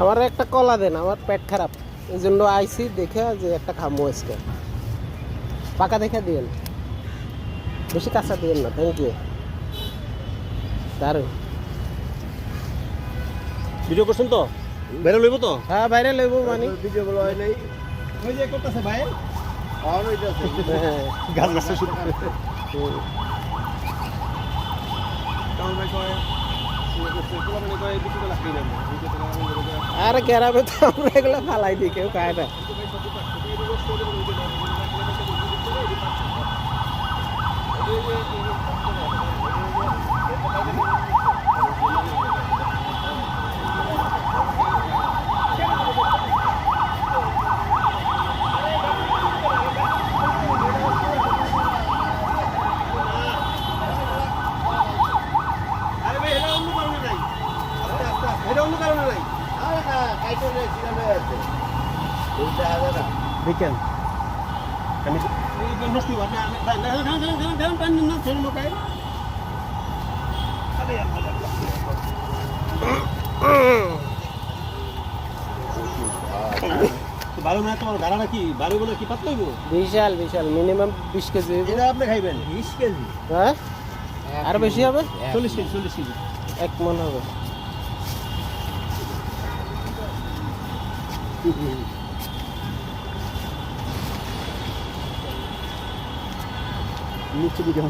আমার একটা কলা দেন, আমার পেট খারাপ, এই জন্য আইসি দেখে যে একটা খামো আজকে। পাকা দেখে দিন, বেশি কাঁচা দিন না। Thank you. দারুন। ভিডিও করছেন তো? বাইরে লইব তো? হ্যাঁ বাইরে লইব মানে ভিডিও গুলো হয় নাই। ওই যে করতেছে ভাই। আর ওইটাছে। গাছ গাছ শুরু করে। কারণ ভাই কয় আর গ্রামে তো আমরা এগুলো ফালাই দিই, কেউ খায় না। দেখেন আমি বারো মানে তোমার গাড়াটা কি বারো গুলো কি পাতলা হইব? বিশাল বিশাল, মিনিমাম 20 কেজি হইব। এটা আপনি খাইবেন 20 কেজি? হ্যাঁ আর বেশি হবে, 40 কেজি 40 কেজি 1 মণ হবে। নিচে দিকে